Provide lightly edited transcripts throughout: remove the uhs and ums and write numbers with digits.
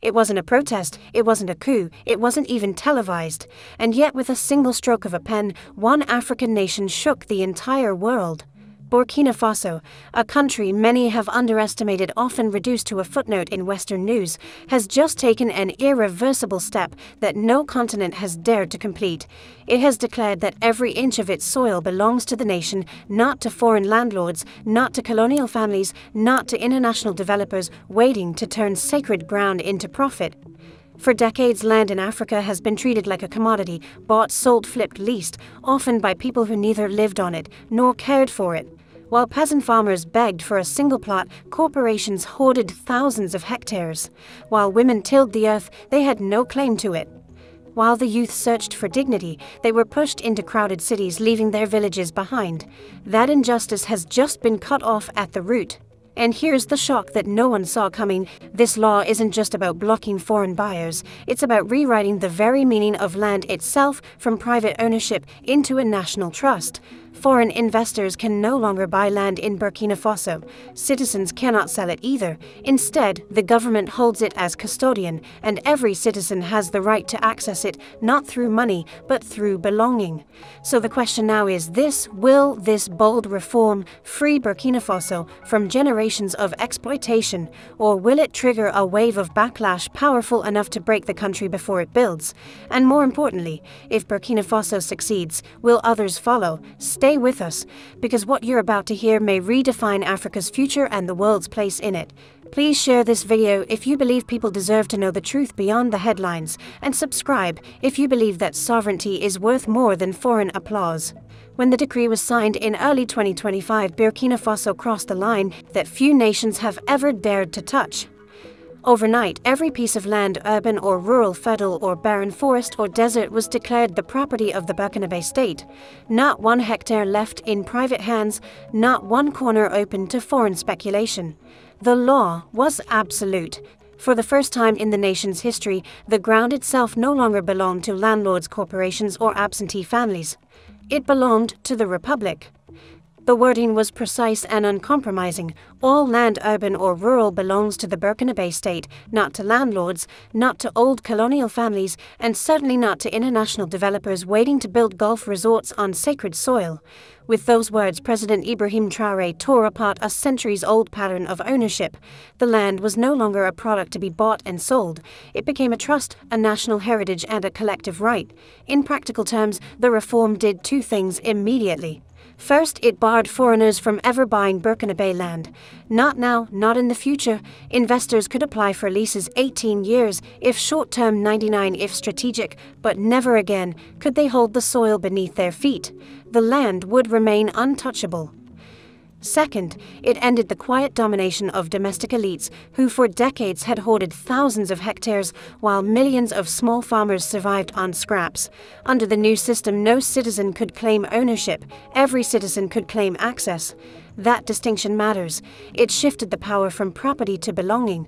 It wasn't a protest, it wasn't a coup, it wasn't even televised. And yet with a single stroke of a pen, one African nation shook the entire world. Burkina Faso, a country many have underestimated, often reduced to a footnote in Western news, has just taken an irreversible step that no continent has dared to complete. It has declared that every inch of its soil belongs to the nation, not to foreign landlords, not to colonial families, not to international developers waiting to turn sacred ground into profit. For decades, land in Africa has been treated like a commodity, bought, sold, flipped, leased, often by people who neither lived on it nor cared for it. While peasant farmers begged for a single plot, corporations hoarded thousands of hectares. While women tilled the earth, they had no claim to it. While the youth searched for dignity, they were pushed into crowded cities, leaving their villages behind. That injustice has just been cut off at the root. And here's the shock that no one saw coming. This law isn't just about blocking foreign buyers, it's about rewriting the very meaning of land itself from private ownership into a national trust. Foreign investors can no longer buy land in Burkina Faso. Citizens cannot sell it either. Instead, the government holds it as custodian, and every citizen has the right to access it, not through money, but through belonging. So the question now is this: will this bold reform free Burkina Faso from generations of exploitation, or will it trigger a wave of backlash powerful enough to break the country before it builds? And more importantly, if Burkina Faso succeeds, will others follow? Stay with us, because what you're about to hear may redefine Africa's future and the world's place in it. Please share this video if you believe people deserve to know the truth beyond the headlines, and subscribe if you believe that sovereignty is worth more than foreign applause. When the decree was signed in early 2025, Burkina Faso crossed a line that few nations have ever dared to touch. Overnight, every piece of land, urban or rural, fertile or barren, forest or desert, was declared the property of the Burkina state. Not 1 hectare left in private hands, not one corner open to foreign speculation. The law was absolute. For the first time in the nation's history, the ground itself no longer belonged to landlords, corporations or absentee families. It belonged to the Republic. The wording was precise and uncompromising. All land, urban or rural, belongs to the Burkina state, not to landlords, not to old colonial families, and certainly not to international developers waiting to build golf resorts on sacred soil. With those words, President Ibrahim Traoré tore apart a centuries-old pattern of ownership. The land was no longer a product to be bought and sold. It became a trust, a national heritage, and a collective right. In practical terms, the reform did two things immediately. First, it barred foreigners from ever buying Burkina land. Not now, not in the future. Investors could apply for leases 18 years, if short-term 99 if strategic, but never again could they hold the soil beneath their feet. The land would remain untouchable. Second, it ended the quiet domination of domestic elites who for decades had hoarded thousands of hectares while millions of small farmers survived on scraps. Under the new system, no citizen could claim ownership. Every citizen could claim access. That distinction matters. It shifted the power from property to belonging.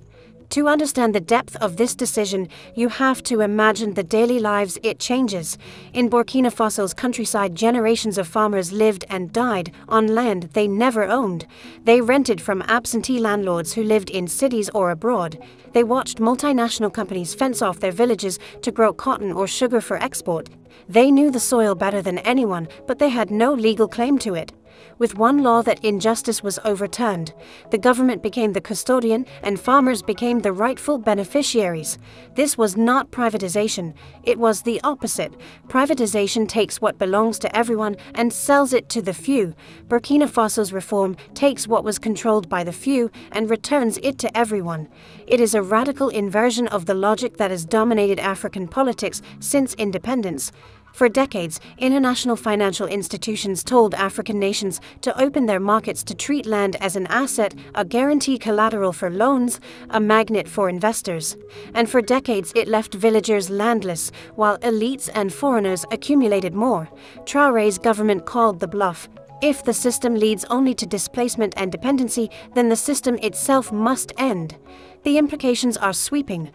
To understand the depth of this decision, you have to imagine the daily lives it changes. In Burkina Faso's countryside, generations of farmers lived and died on land they never owned. They rented from absentee landlords who lived in cities or abroad. They watched multinational companies fence off their villages to grow cotton or sugar for export. They knew the soil better than anyone, but they had no legal claim to it. With one law, that injustice was overturned. The government became the custodian and farmers became the rightful beneficiaries. This was not privatization. It was the opposite. Privatization takes what belongs to everyone and sells it to the few. Burkina Faso's reform takes what was controlled by the few and returns it to everyone. It is a radical inversion of the logic that has dominated African politics since independence. For decades, international financial institutions told African nations to open their markets, to treat land as an asset, a guarantee collateral for loans, a magnet for investors. And for decades, it left villagers landless, while elites and foreigners accumulated more. Traoré's government called the bluff. If the system leads only to displacement and dependency, then the system itself must end. The implications are sweeping.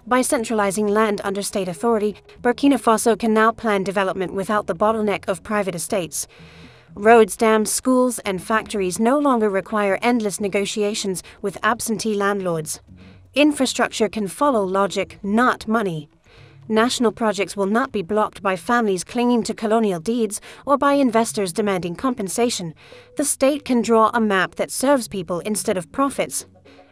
By centralizing land under state authority, Burkina Faso can now plan development without the bottleneck of private estates. Roads, dams, schools, and factories no longer require endless negotiations with absentee landlords. Infrastructure can follow logic, not money. National projects will not be blocked by families clinging to colonial deeds or by investors demanding compensation. The state can draw a map that serves people instead of profits.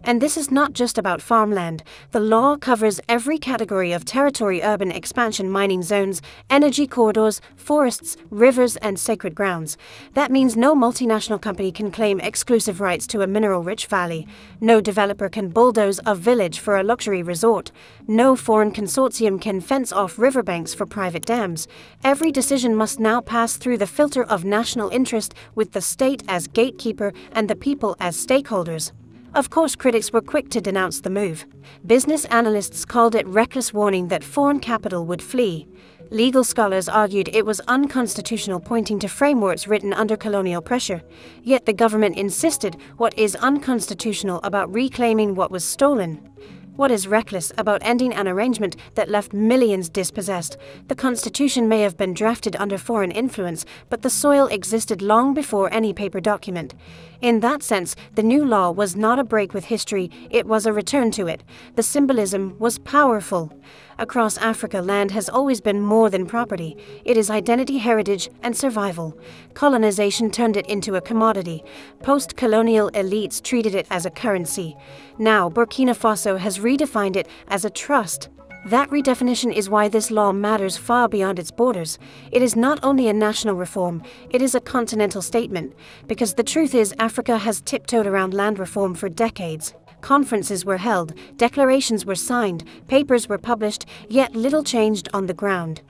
And this is not just about farmland. The law covers every category of territory: urban expansion, mining zones, energy corridors, forests, rivers, and sacred grounds. That means no multinational company can claim exclusive rights to a mineral-rich valley. No developer can bulldoze a village for a luxury resort. No foreign consortium can fence off riverbanks for private dams. Every decision must now pass through the filter of national interest, with the state as gatekeeper and the people as stakeholders. Of course, critics were quick to denounce the move. Business analysts called it reckless warning that foreign capital would flee. Legal scholars argued it was unconstitutional, pointing to frameworks written under colonial pressure. Yet the government insisted. What is unconstitutional about reclaiming what was stolen? What is reckless about ending an arrangement that left millions dispossessed? The Constitution may have been drafted under foreign influence, but the soil existed long before any paper document. In that sense, the new law was not a break with history, it was a return to it. The symbolism was powerful. Across Africa, land has always been more than property. It is identity, heritage, and survival. Colonization turned it into a commodity. Post-colonial elites treated it as a currency. Now, Burkina Faso has redefined it as a trust. That redefinition is why this law matters far beyond its borders. It is not only a national reform, it is a continental statement. Because the truth is, Africa has tiptoed around land reform for decades. Conferences were held, declarations were signed, papers were published, yet little changed on the ground.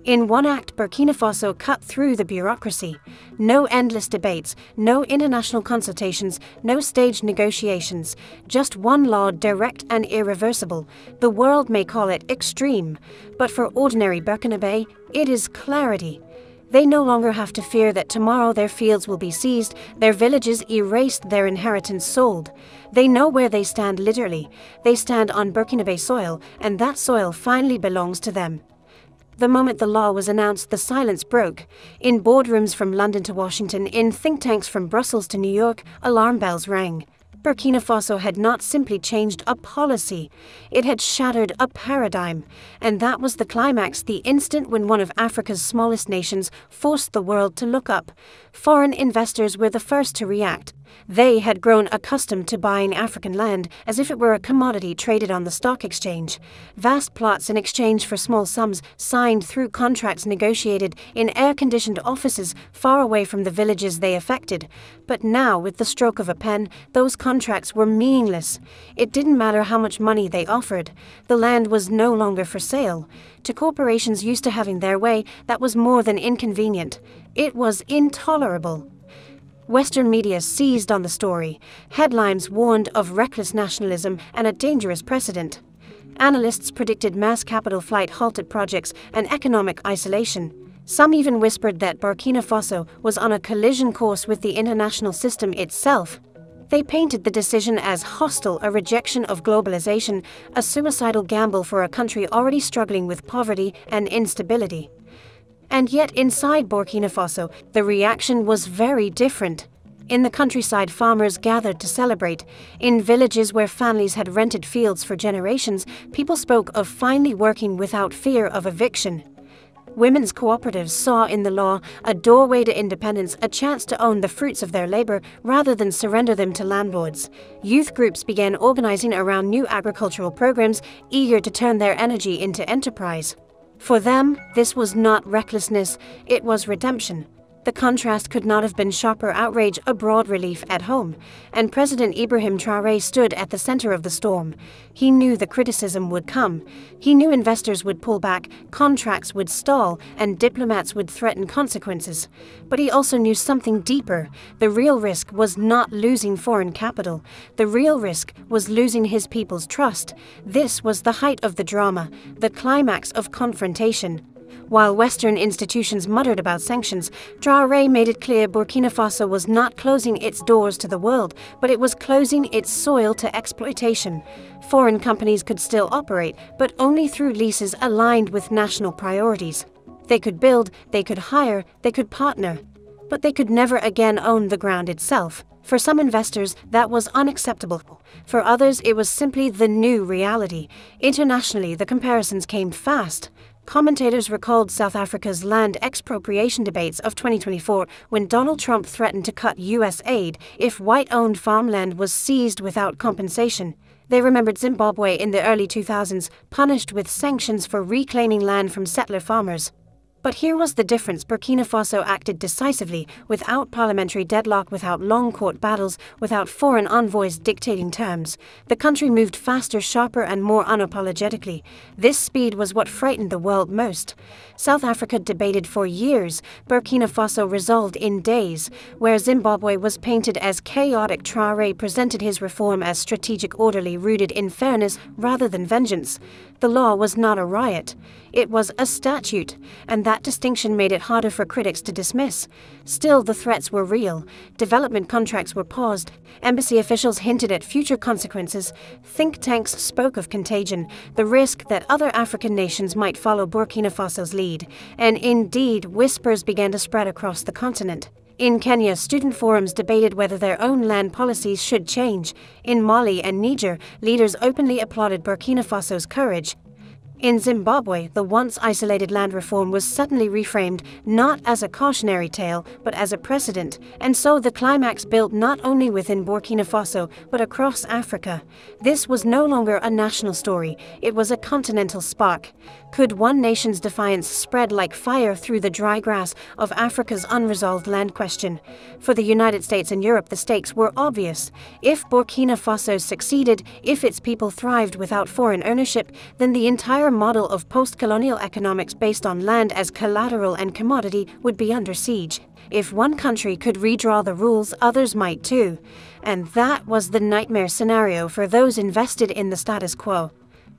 In one act, Burkina Faso cut through the bureaucracy. No endless debates, no international consultations, no staged negotiations. Just one law, direct and irreversible. The world may call it extreme, but for ordinary Burkinabe, it is clarity. They no longer have to fear that tomorrow their fields will be seized, their villages erased, their inheritance sold. They know where they stand literally. They stand on Burkinabe soil, and that soil finally belongs to them. The moment the law was announced, the silence broke. In boardrooms from London to Washington, in think tanks from Brussels to New York, alarm bells rang. Burkina Faso had not simply changed a policy, it had shattered a paradigm. And that was the climax, the instant when one of Africa's smallest nations forced the world to look up. Foreign investors were the first to react. They had grown accustomed to buying African land as if it were a commodity traded on the stock exchange. Vast plots in exchange for small sums, signed through contracts negotiated in air-conditioned offices far away from the villages they affected. But now, with the stroke of a pen, those contracts were meaningless. It didn't matter how much money they offered. The land was no longer for sale. To corporations used to having their way, that was more than inconvenient. It was intolerable. Western media seized on the story. Headlines warned of reckless nationalism and a dangerous precedent. Analysts predicted mass capital flight, halted projects, and economic isolation. Some even whispered that Burkina Faso was on a collision course with the international system itself. They painted the decision as hostile, a rejection of globalization, a suicidal gamble for a country already struggling with poverty and instability. And yet, inside Burkina Faso, the reaction was very different. In the countryside, farmers gathered to celebrate. In villages where families had rented fields for generations, people spoke of finally working without fear of eviction. Women's cooperatives saw in the law a doorway to independence, a chance to own the fruits of their labor rather than surrender them to landlords. Youth groups began organizing around new agricultural programs, eager to turn their energy into enterprise. For them, this was not recklessness, it was redemption. The contrast could not have been sharper: outrage abroad, relief at home. And President Ibrahim Traoré stood at the center of the storm. He knew the criticism would come. He knew investors would pull back, contracts would stall, and diplomats would threaten consequences. But he also knew something deeper. The real risk was not losing foreign capital. The real risk was losing his people's trust. This was the height of the drama, the climax of confrontation. While Western institutions muttered about sanctions, Traoré made it clear Burkina Faso was not closing its doors to the world, but it was closing its soil to exploitation. Foreign companies could still operate, but only through leases aligned with national priorities. They could build, they could hire, they could partner. But they could never again own the ground itself. For some investors, that was unacceptable. For others, it was simply the new reality. Internationally, the comparisons came fast. Commentators recalled South Africa's land expropriation debates of 2024 when Donald Trump threatened to cut U.S. aid if white-owned farmland was seized without compensation. They remembered Zimbabwe in the early 2000s, punished with sanctions for reclaiming land from settler farmers. But here was the difference. Burkina Faso acted decisively, without parliamentary deadlock, without long court battles, without foreign envoys dictating terms. The country moved faster, sharper, and more unapologetically. This speed was what frightened the world most. South Africa debated for years. Burkina Faso resolved in days. Where Zimbabwe was painted as chaotic, Traoré presented his reform as strategic, orderly, rooted in fairness rather than vengeance. The law was not a riot. It was a statute, and that distinction made it harder for critics to dismiss. Still, the threats were real. Development contracts were paused. Embassy officials hinted at future consequences. Think tanks spoke of contagion, the risk that other African nations might follow Burkina Faso's lead. And indeed, whispers began to spread across the continent. In Kenya, student forums debated whether their own land policies should change. In Mali and Niger, leaders openly applauded Burkina Faso's courage. In Zimbabwe, the once isolated land reform was suddenly reframed not as a cautionary tale, but as a precedent, and so the climax built not only within Burkina Faso, but across Africa. This was no longer a national story, it was a continental spark. Could one nation's defiance spread like fire through the dry grass of Africa's unresolved land question? For the United States and Europe, the stakes were obvious. If Burkina Faso succeeded, if its people thrived without foreign ownership, then the entire model of post-colonial economics based on land as collateral and commodity would be under siege. If one country could redraw the rules, others might too. And that was the nightmare scenario for those invested in the status quo.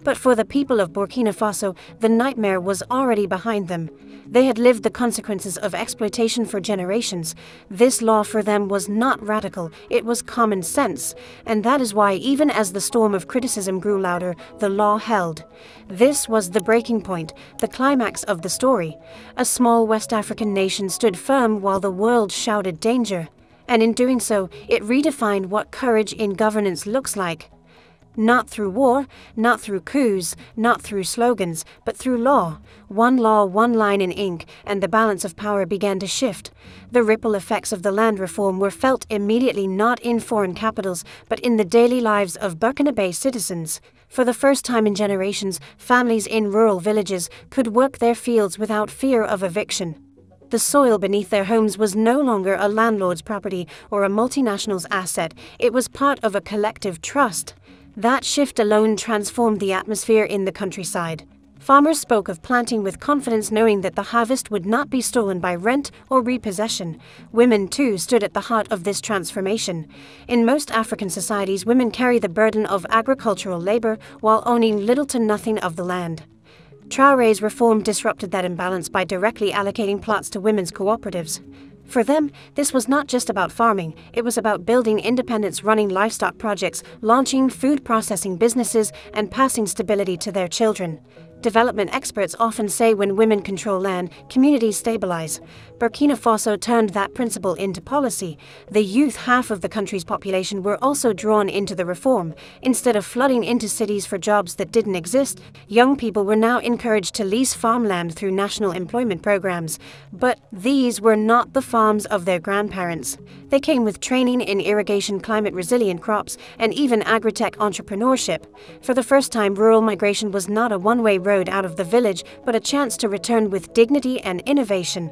But for the people of Burkina Faso, the nightmare was already behind them. They had lived the consequences of exploitation for generations. This law for them was not radical, it was common sense. And that is why, even as the storm of criticism grew louder, the law held. This was the breaking point, the climax of the story. A small West African nation stood firm while the world shouted danger. And in doing so, it redefined what courage in governance looks like. Not through war, not through coups, not through slogans, but through law. One law, one line in ink, and the balance of power began to shift. The ripple effects of the land reform were felt immediately, not in foreign capitals, but in the daily lives of Burkina Faso citizens. For the first time in generations, families in rural villages could work their fields without fear of eviction. The soil beneath their homes was no longer a landlord's property or a multinational's asset, it was part of a collective trust. That shift alone transformed the atmosphere in the countryside. Farmers spoke of planting with confidence, knowing that the harvest would not be stolen by rent or repossession. Women, too, stood at the heart of this transformation. In most African societies, women carry the burden of agricultural labor while owning little to nothing of the land. Traoré's reform disrupted that imbalance by directly allocating plots to women's cooperatives. For them, this was not just about farming, it was about building independence, running livestock projects, launching food processing businesses, and passing stability to their children. Development experts often say when women control land, communities stabilize. Burkina Faso turned that principle into policy. The youth, half of the country's population, were also drawn into the reform. Instead of flooding into cities for jobs that didn't exist, young people were now encouraged to lease farmland through national employment programs. But these were not the farms of their grandparents. They came with training in irrigation, climate-resilient crops, and even agri-tech entrepreneurship. For the first time, rural migration was not a one-way road out of the village, but a chance to return with dignity and innovation.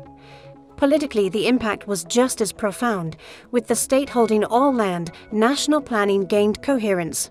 Politically, the impact was just as profound. With the state holding all land, national planning gained coherence.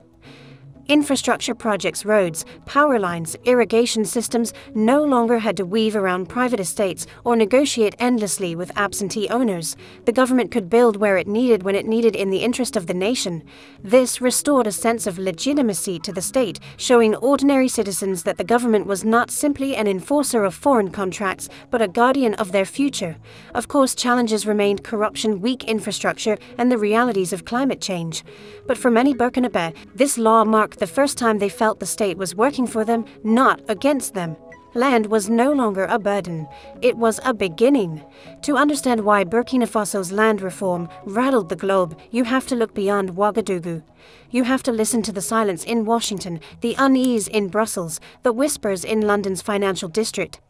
Infrastructure projects, roads, power lines, irrigation systems no longer had to weave around private estates or negotiate endlessly with absentee owners. The government could build where it needed when it needed in the interest of the nation. This restored a sense of legitimacy to the state, showing ordinary citizens that the government was not simply an enforcer of foreign contracts, but a guardian of their future. Of course, challenges remained: corruption, weak infrastructure, and the realities of climate change. But for many Burkina Faso, this law marked the first time they felt the state was working for them, not against them. Land was no longer a burden, it was a beginning. To understand why Burkina Faso's land reform rattled the globe, you have to look beyond Ouagadougou. You have to listen to the silence in Washington, the unease in Brussels, the whispers in London's financial district.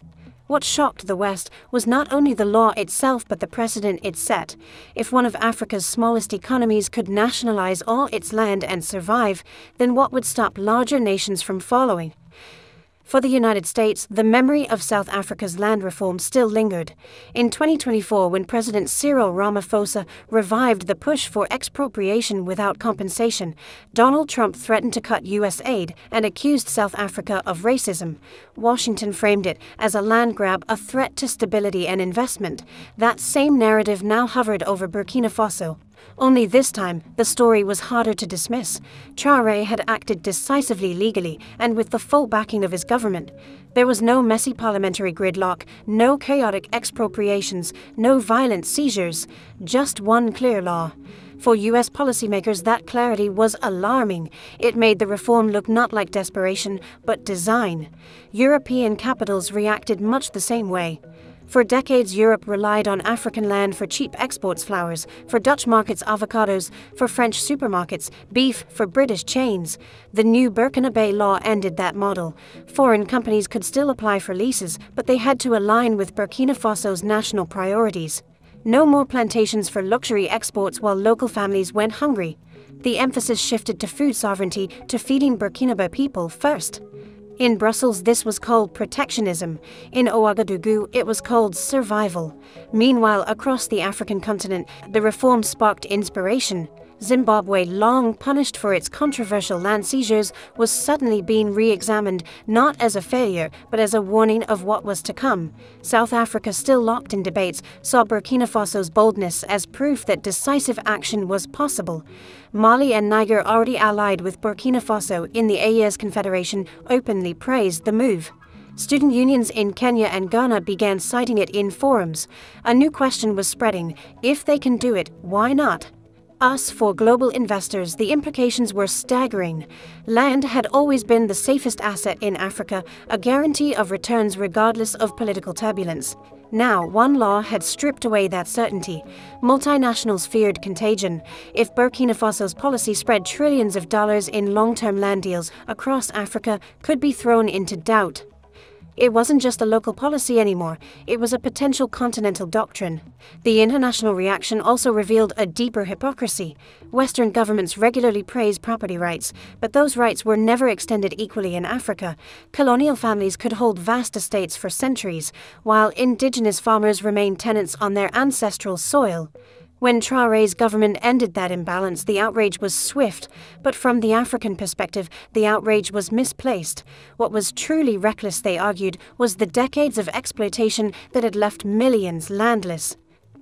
What shocked the West was not only the law itself but the precedent it set. If one of Africa's smallest economies could nationalize all its land and survive, then what would stop larger nations from following? For the United States, the memory of South Africa's land reform still lingered. In 2024, when President Cyril Ramaphosa revived the push for expropriation without compensation, Donald Trump threatened to cut U.S. aid and accused South Africa of racism. Washington framed it as a land grab, a threat to stability and investment. That same narrative now hovered over Burkina Faso. Only this time, the story was harder to dismiss. Traoré had acted decisively legally and with the full backing of his government. There was no messy parliamentary gridlock, no chaotic expropriations, no violent seizures, just one clear law. For U.S. policymakers, that clarity was alarming. It made the reform look not like desperation, but design. European capitals reacted much the same way. For decades, Europe relied on African land for cheap exports: flowers, for Dutch markets avocados, for French supermarkets beef, for British chains. The new Burkina law ended that model. Foreign companies could still apply for leases, but they had to align with Burkina Faso's national priorities. No more plantations for luxury exports while local families went hungry. The emphasis shifted to food sovereignty, to feeding Burkinabe people first. In Brussels, this was called protectionism. In Ouagadougou, it was called survival. Meanwhile, across the African continent, the reform sparked inspiration. Zimbabwe, long punished for its controversial land seizures, was suddenly being re-examined, not as a failure, but as a warning of what was to come. South Africa, still locked in debates, saw Burkina Faso's boldness as proof that decisive action was possible. Mali and Niger, already allied with Burkina Faso in the AES Confederation, openly praised the move. Student unions in Kenya and Ghana began citing it in forums. A new question was spreading: if they can do it, why not? For global investors, the implications were staggering. Land had always been the safest asset in Africa, a guarantee of returns regardless of political turbulence. Now, one law had stripped away that certainty. Multinationals feared contagion. If Burkina Faso's policy spread trillions of dollars in long-term land deals across Africa could be thrown into doubt. It wasn't just a local policy anymore, it was a potential continental doctrine. The international reaction also revealed a deeper hypocrisy. Western governments regularly praised property rights, but those rights were never extended equally in Africa. Colonial families could hold vast estates for centuries, while indigenous farmers remained tenants on their ancestral soil. When Traoré's government ended that imbalance, the outrage was swift, but from the African perspective, the outrage was misplaced. What was truly reckless, they argued, was the decades of exploitation that had left millions landless.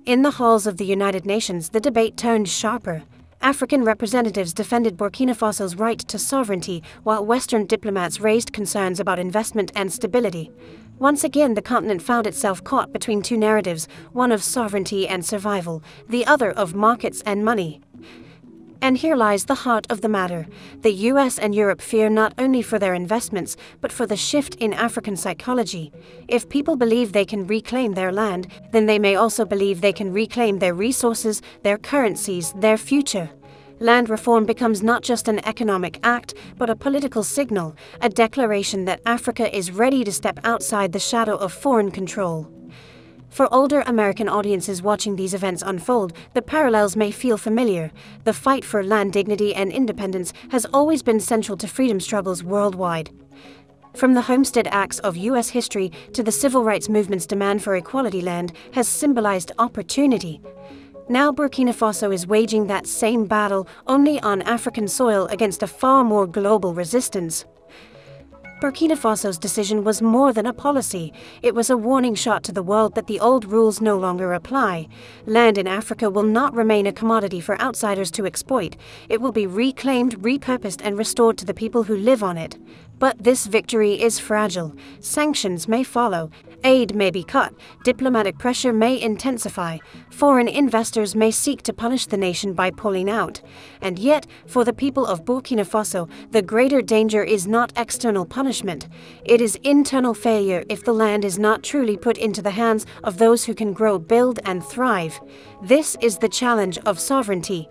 In the halls of the United Nations, the debate turned sharper. African representatives defended Burkina Faso's right to sovereignty, while Western diplomats raised concerns about investment and stability. Once again, the continent found itself caught between two narratives, one of sovereignty and survival, the other of markets and money. And here lies the heart of the matter. The US and Europe fear not only for their investments, but for the shift in African psychology. If people believe they can reclaim their land, then they may also believe they can reclaim their resources, their currencies, their future. Land reform becomes not just an economic act, but a political signal, a declaration that Africa is ready to step outside the shadow of foreign control. For older American audiences watching these events unfold, the parallels may feel familiar. The fight for land dignity and independence has always been central to freedom struggles worldwide. From the Homestead Acts of U.S. history to the civil rights movement's demand for equality, land has symbolized opportunity. Now Burkina Faso is waging that same battle, only on African soil against a far more global resistance. Burkina Faso's decision was more than a policy. It was a warning shot to the world that the old rules no longer apply. Land in Africa will not remain a commodity for outsiders to exploit. It will be reclaimed, repurposed, and restored to the people who live on it. But this victory is fragile. Sanctions may follow, aid may be cut, diplomatic pressure may intensify, foreign investors may seek to punish the nation by pulling out. And yet, for the people of Burkina Faso, the greater danger is not external punishment. It is internal failure if the land is not truly put into the hands of those who can grow, build, and thrive. This is the challenge of sovereignty.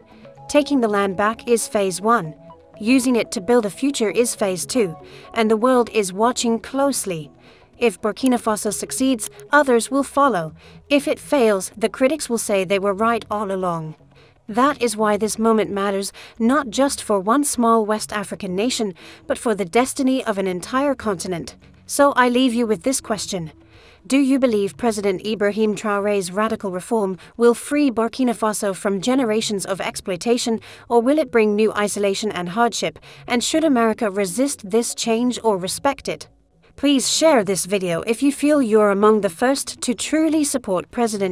Taking the land back is phase 1. Using it to build a future is phase 2, and the world is watching closely. If Burkina Faso succeeds, others will follow. If it fails, the critics will say they were right all along. That is why this moment matters, not just for one small West African nation, but for the destiny of an entire continent. So I leave you with this question. Do you believe President Ibrahim Traoré's radical reform will free Burkina Faso from generations of exploitation, or will it bring new isolation and hardship? And should America resist this change or respect it? Please share this video if you feel you're among the first to truly support President